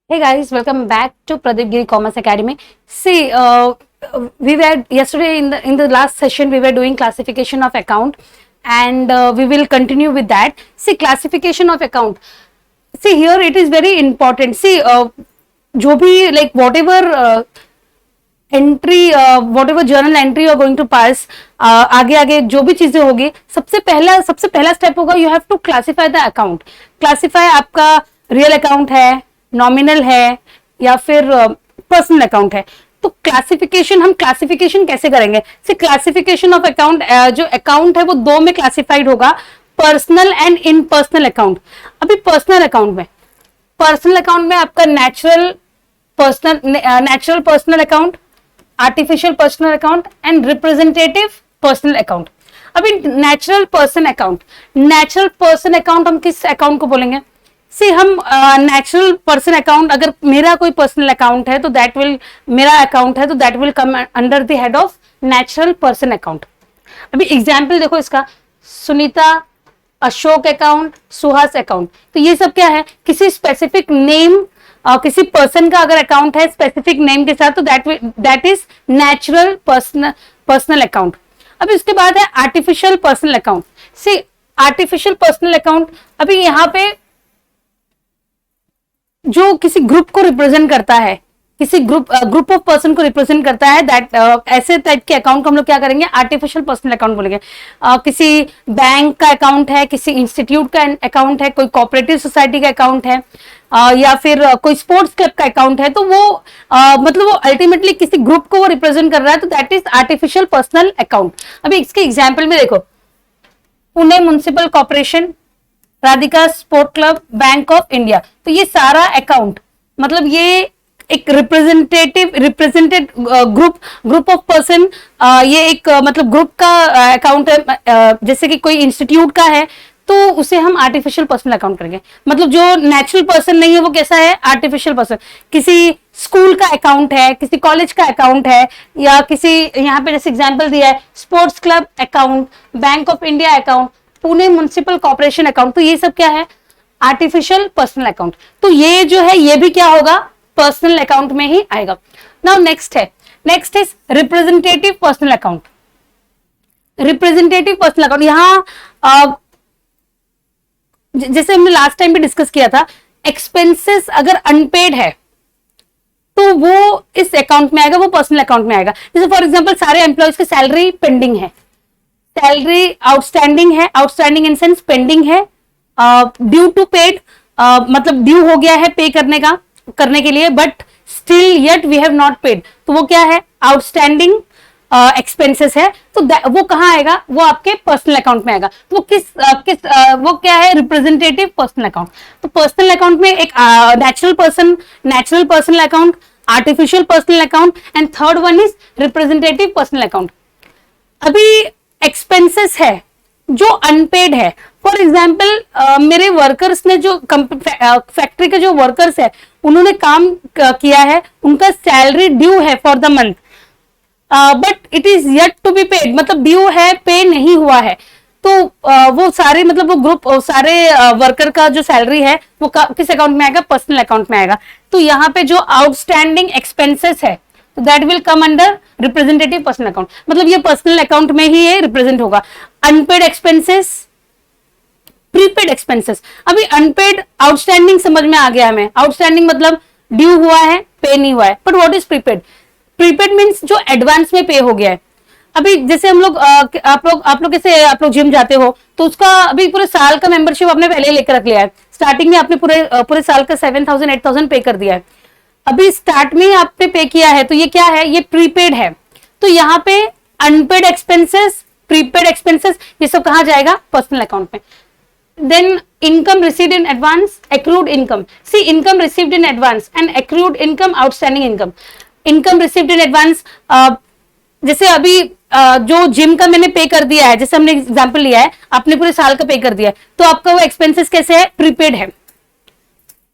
Hey guys, welcome back to Pradeep Giri Commerce Academy. See, we were yesterday in the last session we were doing classification of account, and we will continue with that. See, classification of account. See, here it is very important. See, जो भी like whatever entry whatever journal entry you are going to pass, आगे आगे जो भी चीजें होगी, सबसे पहला स्टेप होगा you have to classify the account. Classify आपका रियल अकाउंट है, नॉमिनल है या फिर पर्सनल अकाउंट है. तो हम क्लासिफिकेशन कैसे करेंगे? सी क्लासिफिकेशन ऑफ अकाउंट, जो अकाउंट है वो दो में क्लासिफाइड होगा, personal and in personal account. अभी पर्सनल अकाउंट में आपका natural personal account, artificial personal account and representative personal account. अभी नेचुरल पर्सन अकाउंट हम किस अकाउंट को बोलेंगे? सी हम नेचुरल पर्सन अकाउंट, अगर मेरा कोई पर्सनल अकाउंट है तो that will come under the head of natural person account. अभी एग्जाम्पल देखो इसका, सुनीता, अशोक अकाउंट, सुहास अकाउंट. तो ये सब क्या है? किसी स्पेसिफिक नेम, किसी पर्सन का अगर अकाउंट है स्पेसिफिक नेम के साथ, तो that is natural personal account. अब इसके बाद है आर्टिफिशियल पर्सनल अकाउंट. सी आर्टिफिशियल पर्सनल अकाउंट, अभी यहाँ पे जो किसी ग्रुप को रिप्रेजेंट करता है, किसी ग्रुप ऑफ पर्सन को रिप्रेजेंट करता है, दैट ऐसे टाइप के अकाउंट को हम लोग क्या करेंगे? आर्टिफिशियल पर्सनल अकाउंट बोलेंगे. किसी बैंक का अकाउंट है, किसी इंस्टीट्यूट का अकाउंट है, कोई कोऑपरेटिव सोसाइटी का अकाउंट है, या फिर कोई स्पोर्ट्स क्लब का अकाउंट है, तो वो मतलब वो अल्टीमेटली किसी ग्रुप को वो रिप्रेजेंट कर रहा है, तो that is artificial personal account. अभी इसके एग्जाम्पल में देखो, Pune municipal corporation, Radhika sport club, bank of India. तो ये सारा अकाउंट मतलब ये एक रिप्रेजेंटेड ग्रुप ऑफ पर्सन, ये एक मतलब ग्रुप का अकाउंट है. जैसे कि कोई इंस्टीट्यूट का है तो उसे हम आर्टिफिशियल पर्सनल अकाउंट करेंगे. मतलब जो नेचुरल पर्सन नहीं है वो कैसा है? Artificial person. किसी स्कूल का अकाउंट है, किसी कॉलेज का अकाउंट है, या किसी यहाँ पे जैसे एग्जांपल दिया है sports club account, bank of India account, Pune municipal corporation account. तो ये सब क्या है? Artificial personal account. तो ये जो है ये भी क्या होगा? पर्सनल अकाउंट में ही आएगा. Now next is representative personal account. Representative personal account यहाँ जैसे हमने लास्ट टाइम भी डिस्कस किया था, एक्सपेंसेस अगर अनपेड है तो वो इस अकाउंट में आएगा, वो पर्सनल अकाउंट में आएगा. जैसे फॉर एग्जांपल सारे एम्प्लॉयज की सैलरी पेंडिंग है, salary outstanding in sense pending है, ड्यू टू पेड, मतलब ड्यू हो गया है पे करने के लिए, but still yet we have not paid. तो वो क्या है? आउटस्टैंडिंग एक्सपेंसेस है. तो वो कहाँ आएगा? वो आपके पर्सनल अकाउंट में आएगा. तो वो वो क्या है? Representative personal account. तो पर्सनल अकाउंट में एक natural personal account, artificial personal account, and third one is representative personal account. अभी एक्सपेंसेस है जो अनपेड है. फॉर एग्जाम्पल मेरे वर्कर्स ने जो फैक्ट्री के जो वर्कर्स है उन्होंने काम किया है, उनका सैलरी ड्यू है for the month, but it is yet to be paid. मतलब ड्यू है, पे नहीं हुआ है. तो वो सारे मतलब वो ग्रुप सारे वर्कर का जो सैलरी है वो किस अकाउंट में आएगा? पर्सनल अकाउंट में आएगा. तो यहाँ पे जो आउटस्टैंडिंग एक्सपेंसेस है तो that will come under representative personal account. मतलब ये पर्सनल अकाउंट में ही ये रिप्रेजेंट होगा. Unpaid expenses, prepaid expenses. अभी अनपेड, आउटस्टैंडिंग समझ में आ गया हमें. आउटस्टैंडिंग मतलब ड्यू हुआ है, पे नहीं हुआ है. But what is prepaid? Prepaid means जो एडवांस में पे हो गया है. अभी जैसे हम लोग आप लोग जिम जाते हो तो उसका अभी पूरे साल का मेंबरशिप आपने पहले लेकर रख लिया है. स्टार्टिंग में आपने पूरे साल का 7,000 8,000 पे कर दिया है. अभी स्टार्ट में ही आपने पे किया है, तो ये क्या है? ये प्रीपेड है. तो यहाँ पे अनपेड एक्सपेंसेस, प्रीपेड एक्सपेंसेस, ये सब कहाँ जाएगा? पर्सनल अकाउंट में. Then income received in advance, accrued income. See, income received in advance and accrued income, outstanding income. Income received in advance, जैसे अभी जो जिम का मैंने पे कर दिया है, जैसे हमने एग्जांपल लिया है, आपने पूरे साल का पे कर दिया है, तो आपका वो एक्सपेंसेस कैसे है? प्रीपेड है.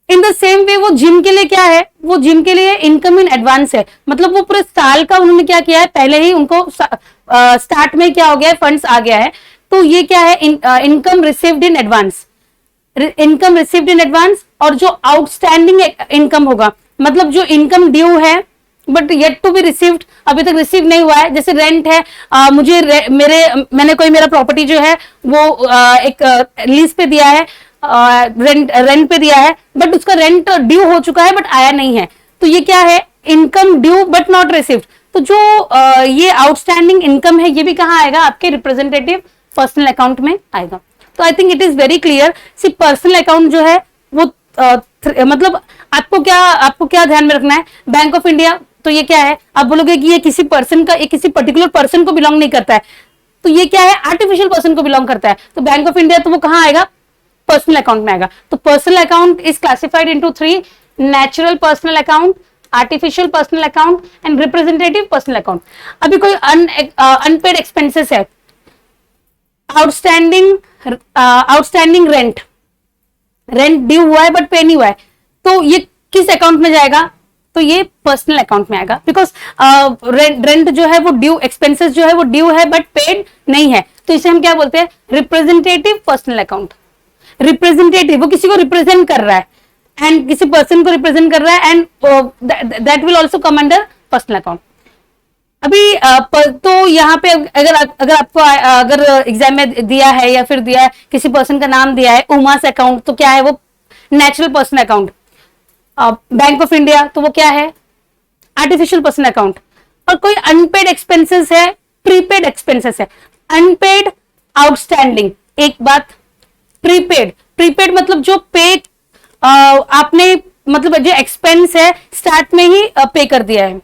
इन द सेम वे वो जिम के लिए क्या है? वो जिम के लिए इनकम इन एडवांस है. मतलब वो पूरे साल का उन्होंने क्या किया है? पहले ही उनको स्टार्ट में क्या हो गया है? फंड्स आ गया है. तो ये क्या है? Income received in advance. Income received in advance, और जो आउटस्टैंडिंग इनकम होगा, मतलब जो इनकम ड्यू है but yet to be received, अभी तक रिसीव नहीं हुआ है। जैसे रेंट है, मेरा प्रॉपर्टी जो है वो एक लीज पे दिया है, रेंट पे दिया है, बट उसका रेंट ड्यू हो चुका है बट आया नहीं है, तो ये क्या है, income due but not received. तो जो ये आउटस्टैंडिंग इनकम है, ये भी कहाँ आएगा, आपके रिप्रेजेंटेटिव पर्सनल अकाउंट में आएगा। तो I think it is very clear. सिर्फ पर्सनल अकाउंट जो है वो मतलब आपको क्या ध्यान में रखना है, बैंक ऑफ इंडिया, तो ये क्या है, आप बोलोगे कि ये किसी पर्सन का, ये किसी पर्टिकुलर पर्सन को बिलोंग नहीं करता है, तो ये क्या है, आर्टिफिशियल पर्सन को बिलोंग करता है। तो बैंक ऑफ इंडिया तो वो कहाँ आएगा, पर्सनल अकाउंट में आएगा। तो personal account is classified into 3, natural personal account, artificial personal account and representative personal account. अभी कोई अनपेड एक्सपेंसेस है, आउटस्टैंडिंग रेंट ड्यू हुआ है बट पे नहीं हुआ है, तो ये किस अकाउंट में जाएगा, तो ये पर्सनल अकाउंट में आएगा। बिकॉज रेंट जो है वो ड्यू, एक्सपेंसेस जो है वो ड्यू है बट पेड नहीं है, तो इसे हम क्या बोलते हैं, रिप्रेजेंटेटिव पर्सनल अकाउंट। रिप्रेजेंटेटिव, वो किसी को रिप्रेजेंट कर रहा है एंड किसी पर्सन को रिप्रेजेंट कर रहा है, and that will also come under personal account. अभी तो यहाँ पे अगर आपको अगर एग्जाम में दिया है या फिर दिया है, किसी पर्सन का नाम दिया है, उमास अकाउंट, तो क्या है वो, natural person account. Bank of India, तो वो क्या है, आर्टिफिशियल पर्सन अकाउंट। और कोई अनपेड एक्सपेंसेस है, प्रीपेड एक्सपेंसेस है, अनपेड, आउटस्टैंडिंग। एक बात, प्रीपेड मतलब जो पे आपने, मतलब जो एक्सपेंस है स्टार्ट में ही पे कर दिया है।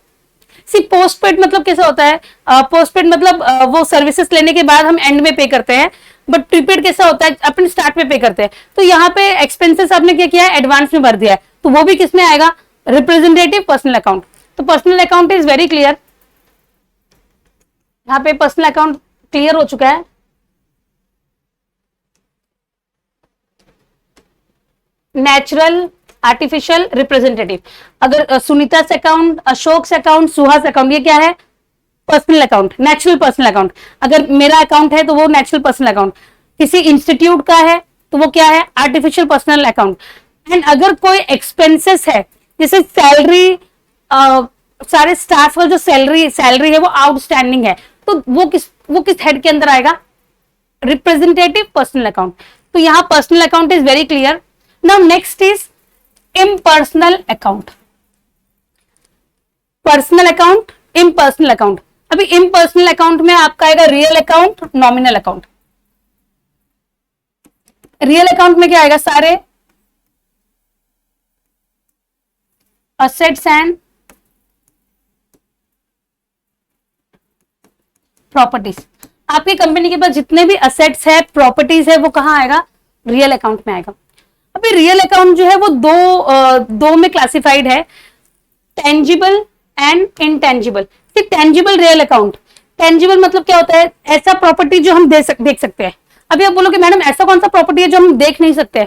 सी पोस्टपेड मतलब कैसा होता है, पोस्टपेड मतलब वो सर्विसेज लेने के बाद हम एंड में पे करते हैं, बट प्रीपेड कैसा होता है, अपन स्टार्ट में पे करते हैं। तो यहाँ पे एक्सपेंसेस आपने क्या किया है, एडवांस में भर दिया है, तो वो भी किसमें आएगा, रिप्रेजेंटेटिव पर्सनल अकाउंट। तो personal account is very clear. यहाँ पे पर्सनल अकाउंट क्लियर हो चुका है। Natural, artificial, representative. अगर Sunita account, Ashok account, Suhas account, ये क्या है, personal account, natural personal account. अगर मेरा अकाउंट है तो वो नेचुरल पर्सनल अकाउंट। किसी इंस्टीट्यूट का है तो वो क्या है, आर्टिफिशियल पर्सनल अकाउंट। एंड अगर कोई एक्सपेंसेस है, जैसे सैलरी, सारे स्टाफ का जो सैलरी है वो आउटस्टैंडिंग है, तो वो किस हेड के अंदर आएगा, रिप्रेजेंटेटिव पर्सनल अकाउंट। तो यहां personal account is very clear. Now next is impersonal account. Personal account, impersonal account. अभी इम्पर्सनल अकाउंट में आपका आएगा real account, nominal account. Real account में क्या आएगा, सारे असेट्स एंड प्रॉपर्टीज। आपकी कंपनी के पास जितने भी असेट्स है, प्रॉपर्टीज है, वो कहां आएगा, रियल अकाउंट में आएगा। अभी रियल अकाउंट जो है वो दो में क्लासिफाइड है, tangible and intangible. Tangible real account, tangible मतलब क्या होता है, ऐसा प्रॉपर्टी जो हम देख सकते हैं। अभी आप बोलोगे मैडम ऐसा कौन सा प्रॉपर्टी है जो हम देख नहीं सकते।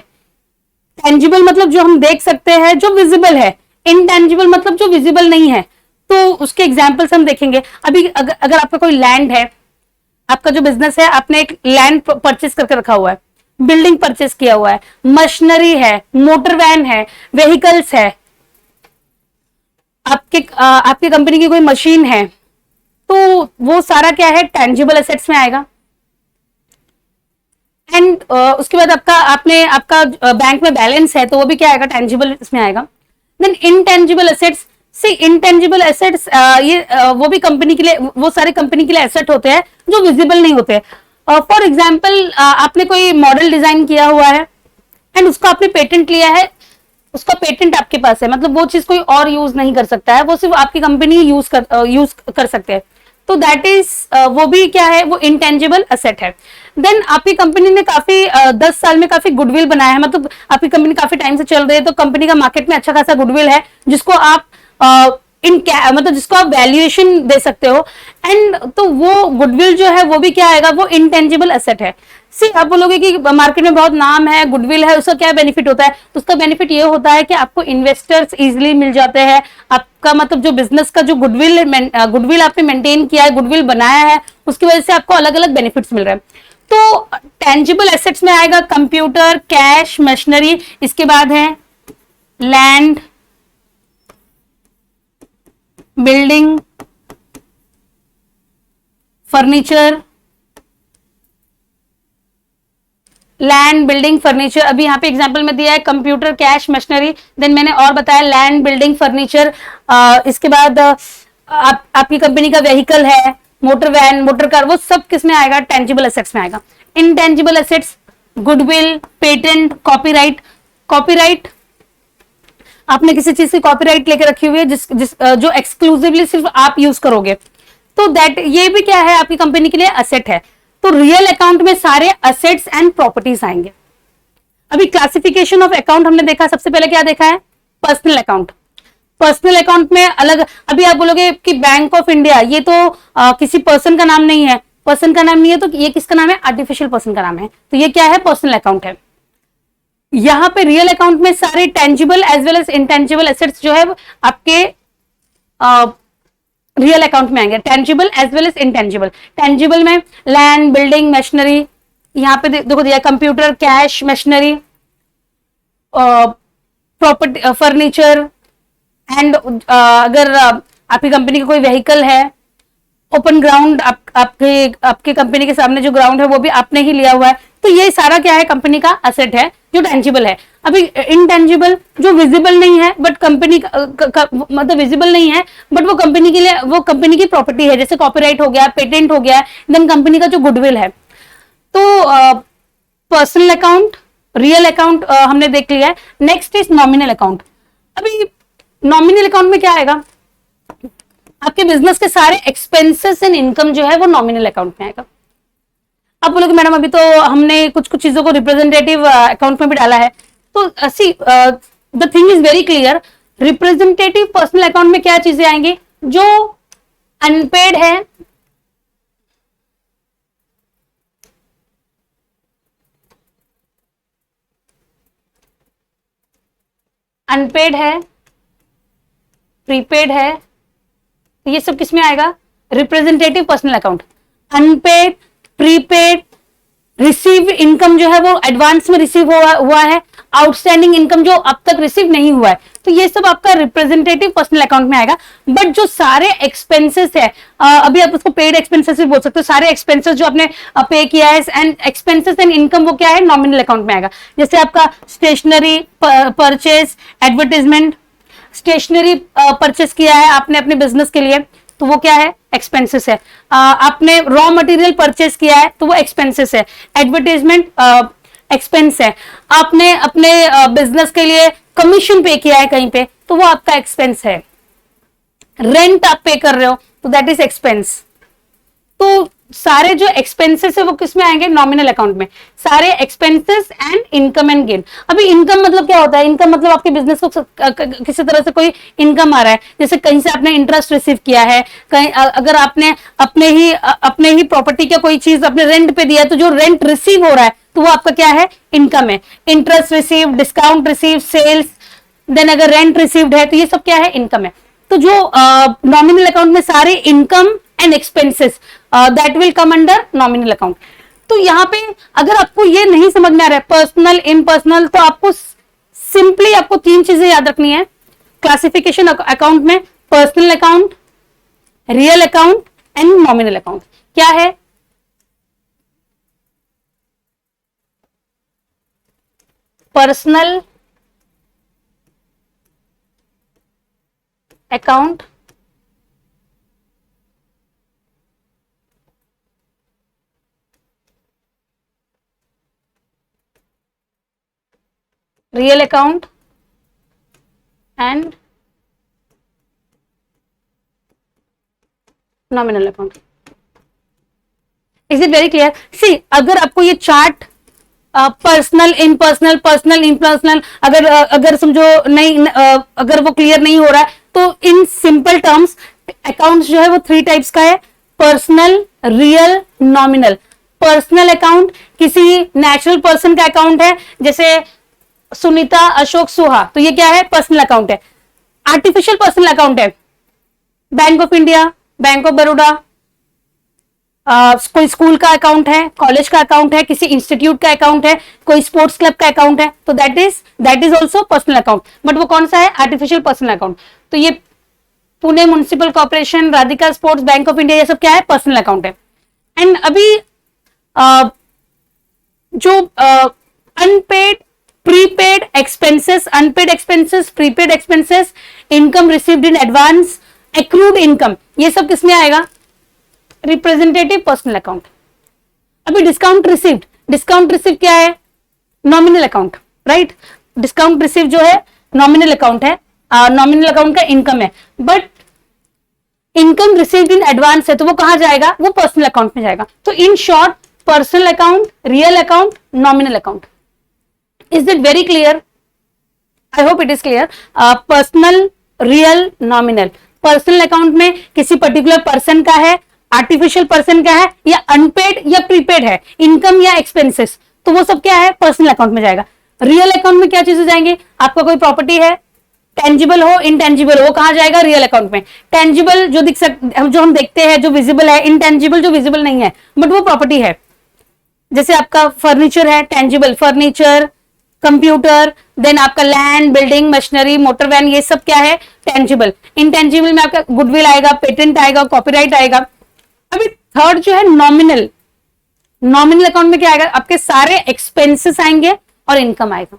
टेंजिबल मतलब जो हम देख सकते हैं, जो विजिबल है। इनटेंजिबल मतलब जो विजिबल नहीं है। तो उसके एग्जाम्पल्स हम देखेंगे। अभी अगर आपका कोई लैंड है, आपका जो बिजनेस है, आपने एक लैंड परचेस करके रखा हुआ है, बिल्डिंग परचेस किया हुआ है, मशीनरी है, मोटर वैन है, व्हीकल्स है, आपकी कंपनी की कोई मशीन है, तो वो सारा क्या है, टेंजिबल एसेट्स में आएगा। एंड उसके बाद आपका बैंक में बैलेंस है, तो वो भी क्या आएगा, टेंजिबल इसमें आएगा। Then intangible assets. Intangible assets वो भी कंपनी के लिए, वो सारे कंपनी के लिए एसेट होते हैं जो विजिबल नहीं होते। फॉर एग्जाम्पल, आपने कोई मॉडल डिजाइन किया हुआ है एंड उसका आपने पेटेंट लिया है, उसका पेटेंट आपके पास है, मतलब वो चीज कोई और यूज नहीं कर सकता है, वो सिर्फ आपकी कंपनी यूज कर सकते हैं। तो दैट इज वो भी क्या है, वो इंटेंजिबल एसेट है। देन आपकी कंपनी ने काफी 10 साल में काफी गुडविल बनाया है, मतलब आपकी कंपनी काफी टाइम से चल रही है, तो कंपनी का मार्केट में अच्छा खासा गुडविल है, जिसको आप मतलब जिसको आप वैल्यूएशन दे सकते हो। एंड तो वो गुडविल जो है वो भी क्या आएगा, वो इंटेंजिबल एसेट है। आप बोलोगे कि मार्केट में बहुत नाम है, गुडविल है, उसका क्या बेनिफिट होता है, तो उसका बेनिफिट ये होता है कि आपको इन्वेस्टर्स इजीली मिल जाते हैं। आपका मतलब जो बिजनेस का जो गुडविल आपने मेंटेन किया है, गुडविल बनाया है, उसकी वजह से आपको अलग अलग बेनिफिट्स मिल रहे हैं। तो टेंजिबल एसेट्स में आएगा कंप्यूटर, कैश, मशीनरी, इसके बाद है land, building, furniture, land, building, furniture. अभी यहाँ पे एग्जांपल में दिया है कंप्यूटर, कैश, मशीनरी, देन मैंने और बताया लैंड, बिल्डिंग, फर्नीचर। इसके बाद आपकी कंपनी का व्हीकल है, मोटर वैन, मोटर कार, वो सब किस में आएगा? टेंजिबल एसेट्स में आएगा। Intangible assets, goodwill, patent, copyright. Copyright, आपने किसी चीज की कॉपीराइट लेके रखी हुई है जो एक्सक्लूसिवली सिर्फ आप यूज करोगे, तो दैट ये भी क्या है? आपकी कंपनी के लिए असेट है। तो रियल अकाउंट में सारे असेट्स एंड प्रॉपर्टीज आएंगे। अभी क्लासिफिकेशन ऑफ अकाउंट हमने देखा, सबसे पहले क्या देखा है? Personal account. पर्सनल अकाउंट में अलग, अभी आप बोलोगे कि बैंक ऑफ इंडिया, ये तो किसी पर्सन का नाम नहीं है, पर्सन का नाम नहीं है, तो ये किसका नाम है? आर्टिफिशियल पर्सन का नाम है, तो ये क्या है? पर्सनल अकाउंट है। यहां पे रियल अकाउंट में सारे tangible as well as intangible assets जो है आपके रियल अकाउंट में आएंगे, tangible as well as intangible. Tangible में लैंड, बिल्डिंग, मशीनरी, यहां पे देखो दिया computer, cash, machinery, property, furniture, and अगर आपकी कंपनी का कोई व्हीकल है, ओपन ग्राउंड, आपके कंपनी के सामने जो ग्राउंड है वो भी आपने ही लिया हुआ है, तो ये सारा क्या है? कंपनी का असेट है जो टेंजिबल है। अभी इनटेंजिबल जो विजिबल नहीं है बट कंपनी मतलब विजिबल नहीं है बट वो कंपनी के लिए, वो कंपनी की प्रॉपर्टी है, जैसे कॉपीराइट हो गया, पेटेंट हो गया, देन कंपनी का जो गुडविल है। तो पर्सनल अकाउंट, रियल अकाउंट हमने देख लिया है। Next is nominal account. अभी नॉमिनल अकाउंट में क्या आएगा? आपके बिजनेस के सारे एक्सपेंसेस एंड इनकम जो है वो नॉमिनल अकाउंट में आएगा। आप बोलोगे मैडम अभी तो हमने कुछ कुछ चीजों को रिप्रेजेंटेटिव अकाउंट में भी डाला है, तो see the thing is very clear. Representative personal account में क्या चीजें आएंगी? जो अनपेड है, अनपेड है, प्रीपेड है, ये सब किसमें आएगा? Representative personal account. Unpaid, prepaid, receive income जो है वो एडवांस में रिसीव हुआ है, आउटस्टैंडिंग इनकम जो अब तक रिसीव नहीं हुआ है, तो ये सब आपका रिप्रेजेंटेटिव पर्सनल अकाउंट में आएगा। बट जो सारे एक्सपेंसेस है, अभी आप उसको पेड एक्सपेंसेस भी बोल सकते हो, सारे एक्सपेंसेस जो आपने पे किया है एंड एक्सपेंसेस एंड इनकम, वो क्या है? नॉमिनल अकाउंट में आएगा। जैसे आपका stationery purchase, advertisement, stationery purchase किया है आपने अपने बिजनेस के लिए, तो वो क्या है? एक्सपेंसेस है। आपने रॉ मटेरियल परचेस किया है तो वो एक्सपेंसेस है। एडवर्टाइजमेंट एक्सपेंस है। आपने अपने बिजनेस के लिए कमीशन पे किया है कहीं पे, तो वो आपका एक्सपेंस है। रेंट आप पे कर रहे हो तो दैट इज एक्सपेंस। तो सारे जो एक्सपेंसेस है वो किस में आएंगे? नॉमिनल अकाउंट में। सारे expenses and income and gain. अभी इनकम मतलब क्या होता है? इनकम मतलब आपके बिजनेस को किसी तरह से कोई इनकम आ रहा है, जैसे कहीं से आपने इंटरेस्ट रिसीव किया है, कहीं अगर आपने अपने ही प्रॉपर्टी का कोई चीज अपने रेंट पे दिया है, तो जो रेंट रिसीव हो रहा है तो वो आपका क्या है? इनकम है। Interest receive, discount receive, sales, then अगर रेंट रिसीव्ड है तो ये सब क्या है? इनकम है। तो जो नॉमिनल अकाउंट में सारे income and expenses that will come under nominal account. तो यहां पे अगर आपको ये नहीं समझ में आ रहा है पर्सनल, इम्पर्सनल, तो आपको सिंपली आपको तीन चीजें याद रखनी है क्लासिफिकेशन अकाउंट में: personal account, real account and nominal account. क्या है? Personal account, real account and nominal account. Is it very clear? See, अगर आपको ये chart personal, impersonal, personal, impersonal, अगर समझो नहीं, अगर वो क्लियर नहीं हो रहा है, तो इन सिंपल टर्म्स अकाउंट्स जो है वो थ्री टाइप्स का है: personal, real, nominal. Personal account किसी नेचुरल पर्सन का अकाउंट है, जैसे सुनीता अशोक सुहा, तो ये क्या है? पर्सनल अकाउंट है। आर्टिफिशियल पर्सनल अकाउंट है bank of India, bank of Baroda, कोई स्कूल का अकाउंट है, कॉलेज का अकाउंट है, किसी इंस्टीट्यूट का अकाउंट है, कोई स्पोर्ट्स क्लब का अकाउंट है, तो that is also personal account, but वो कौन सा है, आर्टिफिशियल पर्सनल अकाउंट। तो ये Pune municipal corporation, Radhika sports, bank of India, ये सब क्या है, पर्सनल अकाउंट है। एंड अभी जो unpaid prepaid expenses, unpaid expenses, prepaid expenses, income received in advance, accrued income, ये सब किसमें आएगा, रिप्रेजेंटेटिव पर्सनल अकाउंट। अभी डिस्काउंट रिसीव्ड क्या है, nominal account, right. Discount receive जो है नॉमिनल अकाउंट है, नॉमिनल अकाउंट का इनकम है, but income received in advance है, तो वो कहां जाएगा, वो पर्सनल अकाउंट में जाएगा। तो in short, personal account, real account, nominal account. Is it very clear? I hope it is clear. Personal, real, nominal. Personal account में किसी पर्टिकुलर पर्सन का है, आर्टिफिशियल पर्सन का है, या अनपेड या प्रीपेड है, इनकम या एक्सपेंसेस, तो वो सब क्या है, पर्सनल अकाउंट में जाएगा। रियल अकाउंट में क्या चीजें जाएंगे, आपका कोई प्रॉपर्टी है, टेंजिबल हो, इनटेंजिबल हो, वो कहां जाएगा, रियल अकाउंट में। टेंजिबल जो जो हम देखते हैं, जो विजिबल है, इनटेंजिबल जो विजिबल नहीं है बट वो प्रॉपर्टी है, जैसे आपका फर्नीचर है, टेंजिबल फर्नीचर, कंप्यूटर, देन आपका land, building, machinery, motor van, ये सब क्या है, टेंजिबल। इनटेंजिबल में आपका गुडविल आएगा, पेटेंट आएगा, कॉपीराइट आएगा। अभी थर्ड जो है नॉमिनल, नॉमिनल अकाउंट में क्या आएगा, आपके सारे एक्सपेंसेस आएंगे और इनकम आएगा।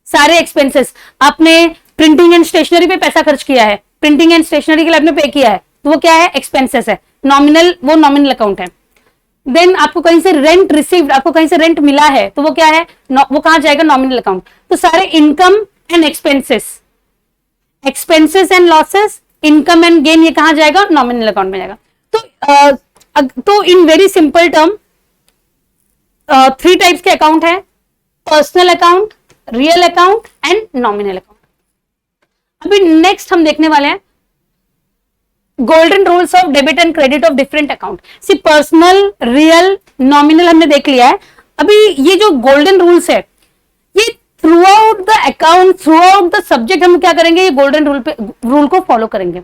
सारे एक्सपेंसेस, आपने प्रिंटिंग एंड स्टेशनरी पे पैसा खर्च किया है, प्रिंटिंग एंड स्टेशनरी के लिए आपने पे किया है, तो वो क्या है, एक्सपेंसेस है, नॉमिनल, वो नॉमिनल अकाउंट है। देन आपको कहीं से रेंट रिसीव्ड, आपको कहीं से रेंट मिला है, तो वो क्या है, वो कहां जाएगा, नॉमिनल अकाउंट। तो सारे income and expenses, expenses and losses, income and gain, ये कहां जाएगा, नॉमिनल अकाउंट में जाएगा। तो in very simple term, 3 types के अकाउंट है, personal account, real account and nominal account. अभी नेक्स्ट हम देखने वाले हैं golden rules of debit and credit of different account. See personal, real, nominal हमने देख लिया है। अभी ये जो गोल्डन रूल्स है, ये through out the account, through out the subject हम क्या करेंगे, ये गोल्डन रूल को फॉलो करेंगे।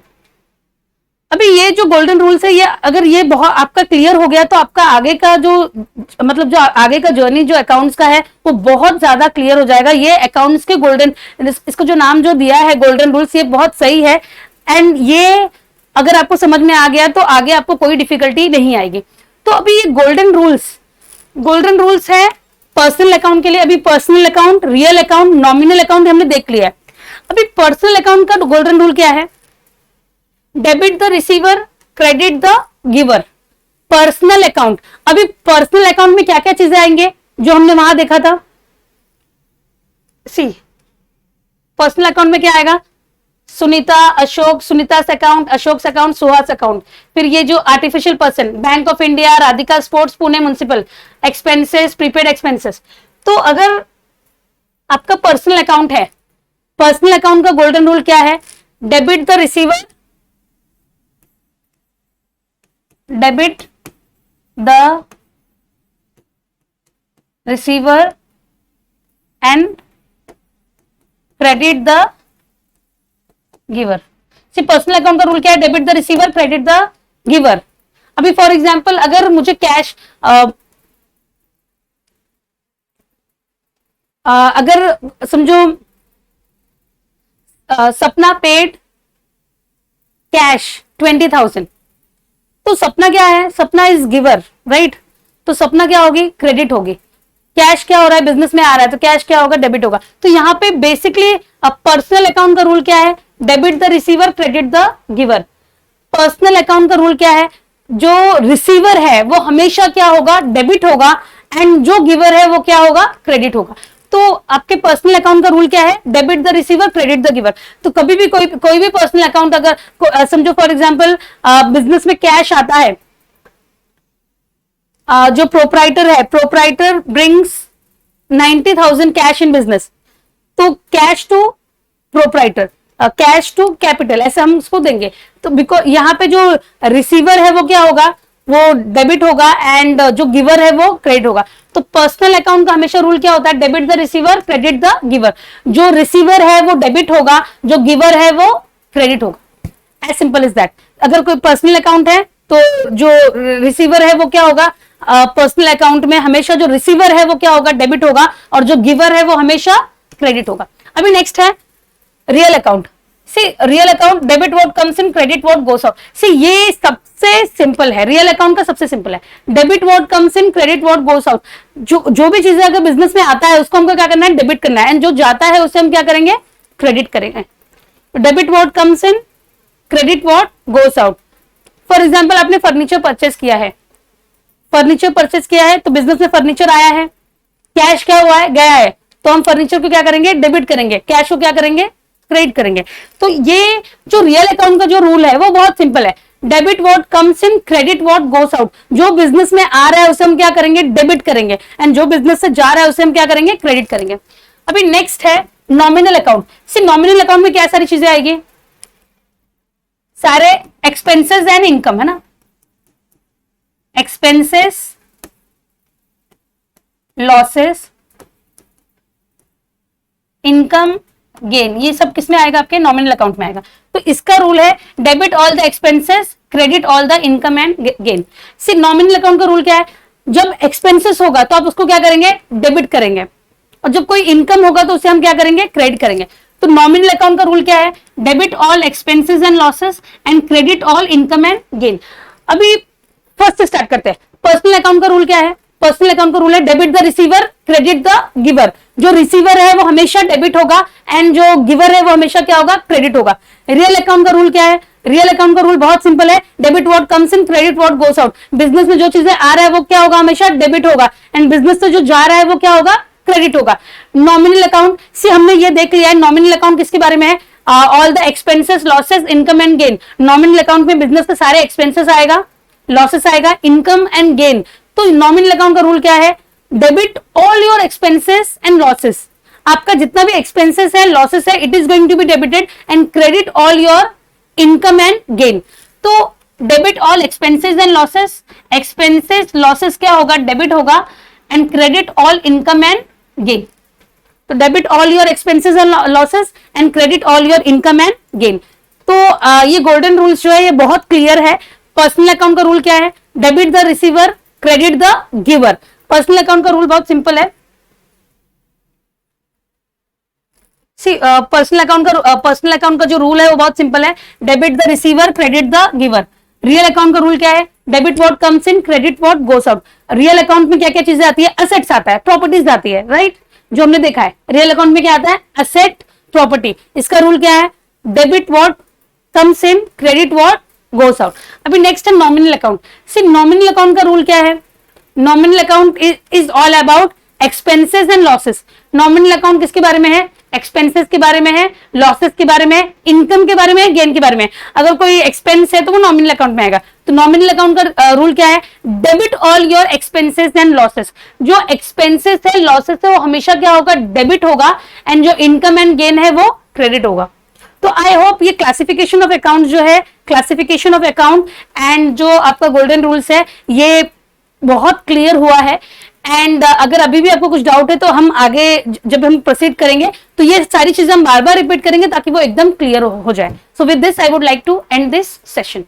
अभी ये जो गोल्डन रूल्स है, ये अगर ये बहुत आपका क्लियर हो गया, तो आपका आगे का जो मतलब जो आगे का जर्नी जो अकाउंट्स का है, वो बहुत ज्यादा क्लियर हो जाएगा। ये अकाउंट्स के गोल्डन, इसको जो नाम जो दिया है गोल्डन रूल्स, ये बहुत सही है। एंड ये अगर आपको समझ में आ गया, तो आगे आपको कोई डिफिकल्टी नहीं आएगी। तो अभी ये गोल्डन रूल्स है पर्सनल अकाउंट के लिए। अभी personal account, real account, nominal account हमने देख लिया है। अभी पर्सनल अकाउंट का गोल्डन रूल क्या है, debit the receiver, credit the giver. Personal account, अभी पर्सनल अकाउंट में क्या क्या चीजें आएंगे जो हमने वहां देखा था, सी पर्सनल अकाउंट में क्या आएगा, Sunita, Ashok, Sunita's account, Ashok's account, Suhas account. फिर ये जो artificial person, bank of India, Radhika sports, Pune municipal, expenses, prepaid expenses. तो अगर आपका पर्सनल अकाउंट है, पर्सनल अकाउंट का गोल्डन रूल क्या है, debit the receiver, debit the receiver and credit the giver. Personal account का रूल क्या है, debit the receiver, credit the giver. अभी फॉर एग्जांपल अगर मुझे कैश, अगर समझो सपना पेड कैश 20,000, तो सपना क्या है, सपना इज गिवर, राइट। तो सपना क्या होगी, क्रेडिट होगी। कैश क्या हो रहा है, बिजनेस में आ रहा है, तो कैश क्या होगा, डेबिट होगा। तो यहाँ पे बेसिकली पर्सनल अकाउंट का रूल क्या है, debit the receiver, credit the giver. Personal account का रूल क्या है, जो रिसीवर है वो हमेशा क्या होगा, डेबिट होगा, एंड जो गिवर है वो क्या होगा, क्रेडिट होगा। तो आपके पर्सनल अकाउंट का रूल क्या है, debit the receiver, credit the giver. तो कभी भी कोई भी पर्सनल अकाउंट अगर समझो फॉर एग्जांपल बिजनेस में कैश आता है, जो प्रोप्राइटर है, proprietor brings 90,000 cash in business, तो cash to proprietor, cash to capital, ऐसे हम उसको देंगे। तो बिकॉज यहाँ पे जो रिसीवर है वो क्या होगा, वो डेबिट होगा, एंड जो गिवर है वो क्रेडिट होगा। तो पर्सनल अकाउंट का हमेशा रूल क्या होता है, debit the receiver, credit the giver. जो रिसीवर है वो डेबिट होगा, जो गिवर है वो क्रेडिट होगा। As simple is that. अगर कोई पर्सनल अकाउंट है तो जो रिसीवर है वो क्या होगा, पर्सनल अकाउंट में हमेशा जो रिसीवर है वो क्या होगा, डेबिट होगा, और जो गिवर है वो हमेशा क्रेडिट होगा। अभी नेक्स्ट है real account. See real account, debit what comes in, credit what goes out. See ये सबसे सिंपल है, रियल अकाउंट का सबसे सिंपल है। Debit what comes in, credit what goes out. जो भी चीजें अगर बिजनेस में आता है उसको हमको क्या करना है, डेबिट करना है, एंड जो जाता है उसे हम क्या करेंगे, क्रेडिट करेंगे। Debit what comes in, credit what goes out. For example आपने फर्नीचर परचेस किया है, फर्नीचर परचेस किया है तो बिजनेस में फर्नीचर आया है, कैश क्या हुआ है, गया है, तो हम फर्नीचर को क्या करेंगे, डेबिट करेंगे, कैश को क्या करेंगे, क्रेडिट करेंगे। तो ये जो रियल अकाउंट का जो रूल है वो बहुत सिंपल है, debit what comes in, credit what goes out. जो बिजनेस में आ रहा है उसे हम क्या करेंगे, डेबिट करेंगे, एंड जो बिजनेस से जा रहा है उसे हम क्या करेंगे, क्रेडिट करेंगे। अभी नेक्स्ट है नॉमिनल अकाउंट। सी नॉमिनल अकाउंट में क्या सारी चीजें आएगी, सारे एक्सपेंसेस एंड इनकम, है ना, एक्सपेंसेस, लॉसेस, इनकम, गेन, ये सब किसमें आएगा, आपके नॉमिनल अकाउंट में आएगा। तो इसका रूल है debit all the expenses, credit all the income and gain. See nominal account का रूल क्या है, जब एक्सपेंसेस होगा तो आप उसको क्या करेंगे, डेबिट करेंगे, और जब कोई इनकम होगा तो उसे हम क्या करेंगे, क्रेडिट करेंगे। तो नॉमिनल अकाउंट का रूल क्या है, debit all expenses and losses and credit all income and gain. अभी फर्स्ट से स्टार्ट करते हैं। पर्सनल अकाउंट का रूल क्या है, पर्सनल अकाउंट का रूल है debit the receiver, credit the giver. जो रिसीवर है वो हमेशा डेबिट होगा, एंड जो गिवर है वो हमेशा क्या होगा, क्रेडिट होगा। रियल अकाउंट का रूल क्या है, रियल अकाउंट का रूल बहुत सिंपल है, debit what comes in, credit what goes out. Business में जो चीजें आ रहा है वो क्या होगा, हमेशा डेबिट होगा, एंड बिजनेस से जो जा रहा है वो क्या होगा, क्रेडिट होगा। नॉमिनल अकाउंट, सी हमने ये देख लिया है नॉमिनल अकाउंट किसके बारे में है, all the expenses, losses, income and gain. Nominal account में बिजनेस के सारे एक्सपेंसेस आएगा, लॉसेस आएगा, इनकम एंड गेन। तो नॉमिनल अकाउंट का रूल क्या है, debit all your expenses and losses. आपका जितना भी एक्सपेंसेस है, लॉसेस है, it is going to be debited, and credit all your income and gain. तो debit all expenses and losses, expenses losses क्या होगा, डेबिट होगा, and credit all income and gain. तो debit all your expenses and losses and credit all your income and gain. तो ये golden rules जो है ये बहुत क्लियर है। पर्सनल अकाउंट का रूल क्या है, debit the receiver, credit the giver. Personal account का रूल बहुत सिंपल है। पर्सनल अकाउंट का जो रूल है वो बहुत सिंपल है, debit the receiver, credit the giver. Real account का रूल क्या है, debit what comes in, credit what goes out. Real account में क्या क्या चीजें आती है, असेट्स आता है, प्रॉपर्टीज आती है, राइट, जो हमने देखा है। रियल अकाउंट में क्या आता है, असेट, प्रॉपर्टी। इसका रूल क्या है, debit what comes in, credit what goes out. अभी नेक्स्ट है नॉमिनल अकाउंट। सी नॉमिनल अकाउंट का रूल क्या है, nominal account is all about expenses and losses. Nominal account किसके बारे में है, एक्सपेंसेस के बारे में है, लॉसेस के बारे में, इनकम के बारे में, गेन के बारे में। अगर कोई एक्सपेंस है तो वो नॉमिनल अकाउंट में आएगा। तो नॉमिनल अकाउंट का रूल क्या है, debit all your expenses and losses. जो एक्सपेंसेस है, लॉसेस है, वो हमेशा क्या होगा, डेबिट होगा, एंड जो इनकम एंड गेन है वो क्रेडिट होगा। तो आई होप ये क्लासिफिकेशन ऑफ अकाउंट जो है, क्लासिफिकेशन ऑफ अकाउंट एंड जो आपका गोल्डन रूल्स है, ये बहुत क्लियर हुआ है। एंड अगर अभी भी आपको कुछ डाउट है तो हम आगे जब हम प्रोसीड करेंगे तो ये सारी चीजें हम बार बार रिपीट करेंगे ताकि वो एकदम क्लियर हो जाए। So with this I would like to end this session.